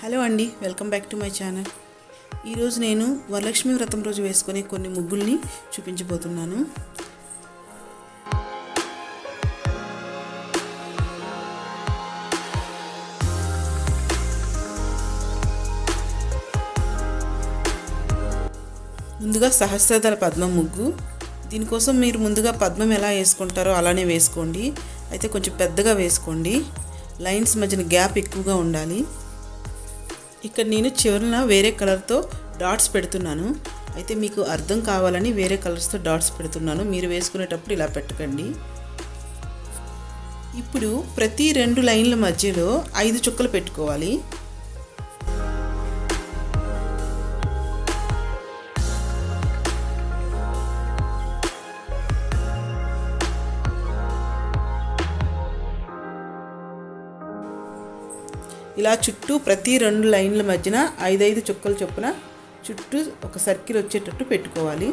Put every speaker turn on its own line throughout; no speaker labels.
Hello అండి, welcome back to my channel. ఈరోజు నేను వరలక్ష్మి వ్రతం రోజు వేసుకునే కొన్ని ముగ్గుల్ని చూపించబోతున్నాను. ముందుగా సహస్రదళ పద్మం ముగ్గు. దీనికోసం మీరు ముందుగా పద్మం ఎలా వేసుకుంటారో అలానే వేసుకోండి. అయితే కొంచెం పెద్దగా వేసుకోండి. లైన్స్ మధ్యన గ్యాప్ ఎక్కువగా ఉండాలి. ఇక్కడ నేను చివరన వేరే కలర్తో డాట్స్ పెడుతున్నాను. అయితే మీకు అర్థం కావాలని వేరే కలర్స్తో డాట్స్ పెడుతున్నాను. మీరు వేసుకునేటప్పుడు ఇలా పెట్టకండి. ఇప్పుడు ప్రతి 2 లైన్ల మధ్యలో 5 చుక్కలు పెట్టుకోవాలి. ఇలా చుట్టూ ప్రతి 2 లైన్ల మధ్యన 5 చుక్కలు చొప్పున చుట్టూ ఒక సర్కిల్ వచ్చేటట్టు పెట్టుకోవాలి.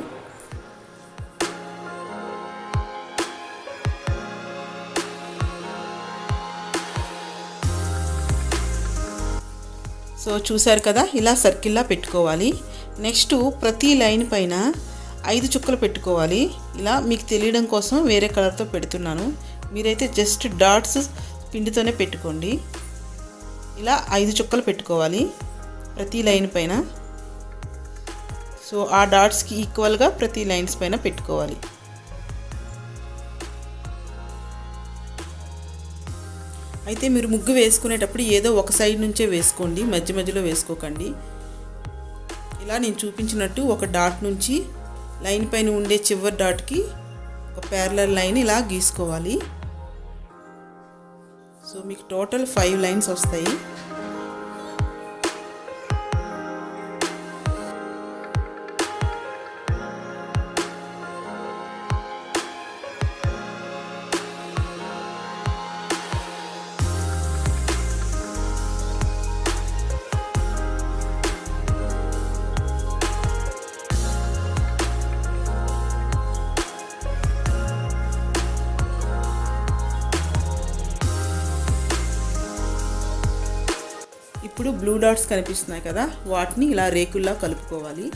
సో చూసారు కదా, ఇలా సర్కిల్లా పెట్టుకోవాలి. నెక్స్ట్ ప్రతి లైన్ పైన 5 చుక్కలు పెట్టుకోవాలి. ఇలా మీకు తెలియడం కోసం వేరే కలర్తో పెడుతున్నాను. మీరైతే జస్ట్ డాట్స్ పిండితోనే పెట్టుకోండి. ఇలా 5 చుక్కలు పెట్టుకోవాలి ప్రతి లైన్ పైన. సో ఆ డాట్స్కి ఈక్వల్గా ప్రతి లైన్స్ పైన పెట్టుకోవాలి. అయితే మీరు ముగ్గు వేసుకునేటప్పుడు ఏదో ఒక సైడ్ నుంచే వేసుకోండి, మధ్య మధ్యలో వేసుకోకండి. ఇలా నేను చూపించినట్టు ఒక డాట్ నుంచి లైన్ పైన ఉండే చివరి డాట్కి ఒక ప్యారలల్ లైన్ ఇలా గీసుకోవాలి. సో మీకు టోటల్ 5 లైన్స్ వస్తాయి. ఇప్పుడు బ్లూ డాట్స్ కనిపిస్తున్నాయి కదా, వాటిని ఇలా రేకుల్లా కలుపుకోవాలి.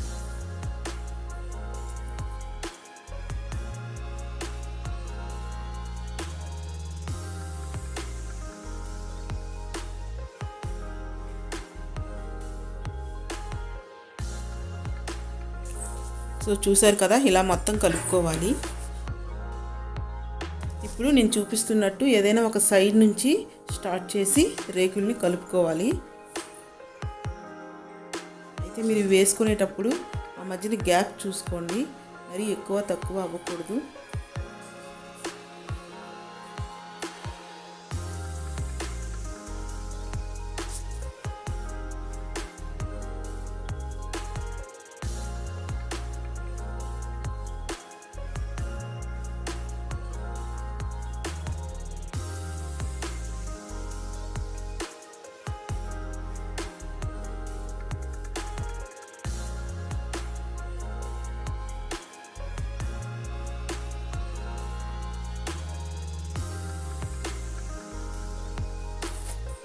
సో చూసారు కదా, ఇలా మొత్తం కలుపుకోవాలి. ఇప్పుడు నేను చూపిస్తున్నట్టు ఏదైనా ఒక సైడ్ నుంచి స్టార్ట్ చేసి రేకుల్ని కలుపుకోవాలి. అయితే మీరు వేసుకునేటప్పుడు ఆ మధ్యన గ్యాప్ చూసుకోండి, మరి ఎక్కువ తక్కువ అవ్వకూడదు.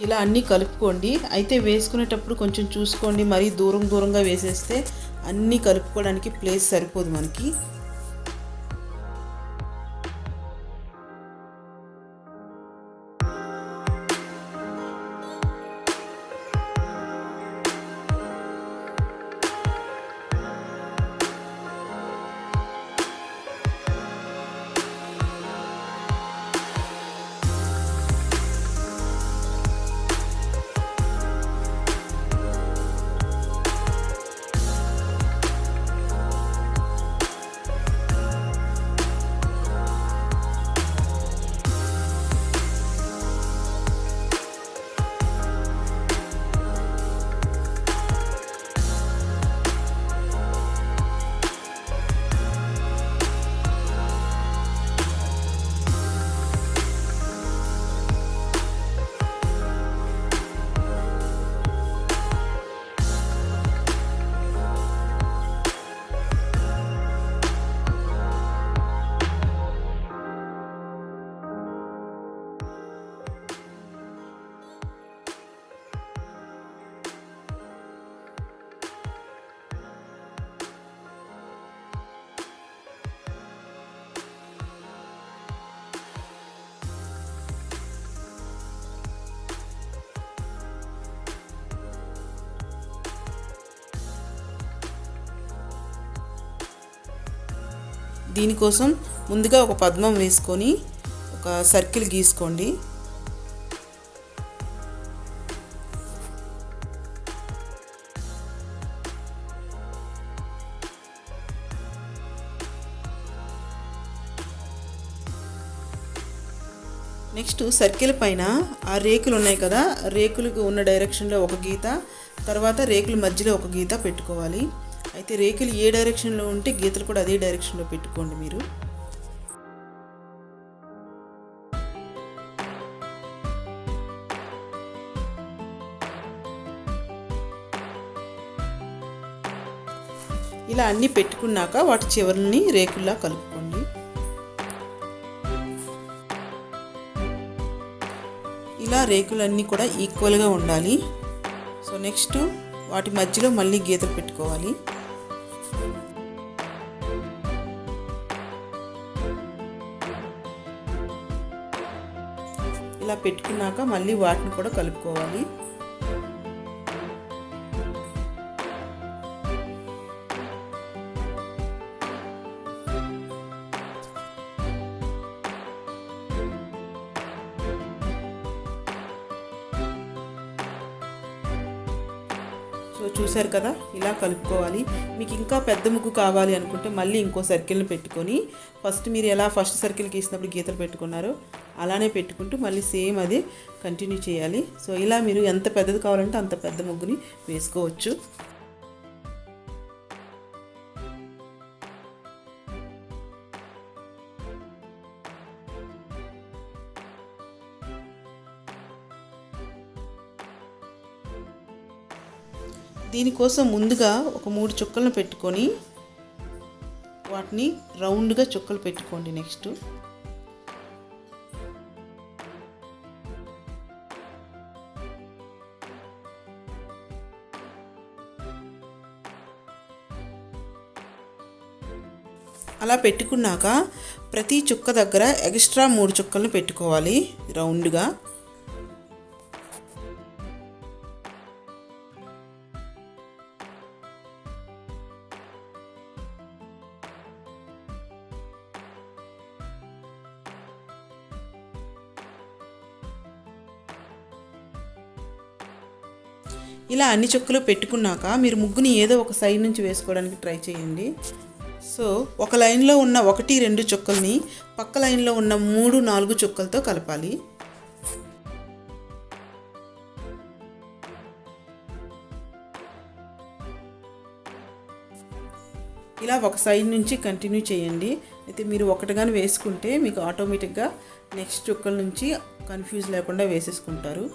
ఇలా అన్నీ కలుపుకోండి. అయితే వేసుకునేటప్పుడు కొంచెం చూసుకోండి, మరీ దూరంగా వేసేస్తే అన్నీ కలుపుకోవడానికి ప్లేస్ సరిపోదు మనకి. దీనికోసం ముందుగా ఒక పద్మం వేసుకొని ఒక సర్కిల్ గీసుకోండి. నెక్స్ట్ సర్కిల్ పైన ఆ రేకులు ఉన్నాయి కదా, రేకులకు ఉన్న డైరెక్షన్లో ఒక గీత, తర్వాత రేకుల మధ్యలో ఒక గీత పెట్టుకోవాలి. అయితే రేకులు ఏ డైరెక్షన్లో ఉంటే గీతలు కూడా అదే డైరెక్షన్లో పెట్టుకోండి మీరు. ఇలా అన్నీ పెట్టుకున్నాక వాటి చివరిని రేకుల్లా కలుపుకోండి. ఇలా రేకులన్నీ కూడా ఈక్వల్గా ఉండాలి. సో నెక్స్ట్ వాటి మధ్యలో మళ్ళీ గీతలు పెట్టుకోవాలి. ఇలా పెట్టుకున్నాక మళ్ళీ వాటిని కూడా కలుపుకోవాలి. సో చూసారు కదా, ఇలా కలుపుకోవాలి. మీకు ఇంకా పెద్ద ముగ్గు కావాలి అనుకుంటే మళ్ళీ ఇంకో సర్కిల్ని పెట్టుకొని ఫస్ట్ మీరు ఎలా ఫస్ట్ సర్కిల్ గీసినప్పుడు గీతలు పెట్టుకున్నారో అలానే పెట్టుకుంటూ మళ్ళీ సేమ్ అదే కంటిన్యూ చేయాలి. సో ఇలా మీరు ఎంత పెద్దది కావాలంటే అంత పెద్ద ముగ్గుని వేసుకోవచ్చు. దీనికోసం ముందుగా ఒక 3 చుక్కలను పెట్టుకొని వాటిని రౌండ్గా చుక్కలు పెట్టుకోండి. నెక్స్ట్ అలా పెట్టుకున్నాక ప్రతి చుక్క దగ్గర ఎక్స్ట్రా 3 చుక్కలను పెట్టుకోవాలి రౌండ్గా. ఇలా అన్ని చుక్కలు పెట్టుకున్నాక మీరు ముగ్గుని ఏదో ఒక సైడ్ నుంచి వేసుకోవడానికి ట్రై చేయండి. సో ఒక లైన్లో ఉన్న 1, 2 చుక్కల్ని పక్క లైన్లో ఉన్న 3, 4 చుక్కలతో కలపాలి. ఇలా ఒక సైడ్ నుంచి కంటిన్యూ చేయండి. అయితే మీరు ఒకటిగాని వేసుకుంటే మీకు ఆటోమేటిక్గా నెక్స్ట్ చుక్కల నుంచి కన్ఫ్యూజ్ లేకుండా వేసేసుకుంటారు.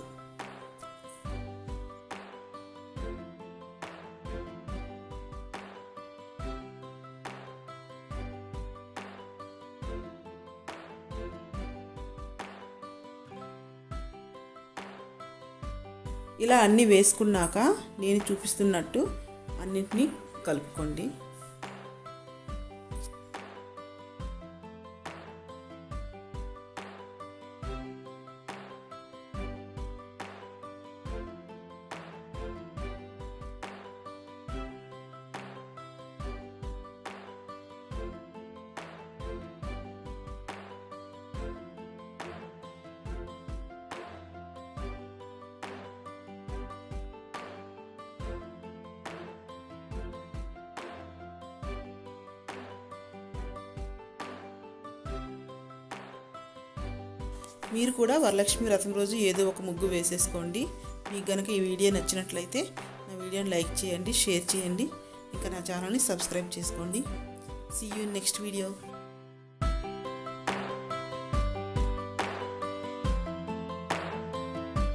ఇలా అన్నీ వేసుకున్నాక నేను చూపిస్తున్నట్టు అన్నింటినీ కలుపుకోండి. మీరు కూడా వరలక్ష్మి వ్రతం రోజు ఏదో ఒక ముగ్గు వేసేసుకోండి. మీకు కనుక ఈ వీడియో నచ్చినట్లయితే నా వీడియోని లైక్ చేయండి, షేర్ చేయండి, ఇంకా నా ఛానల్ని సబ్స్క్రైబ్ చేసుకోండి. See you next video.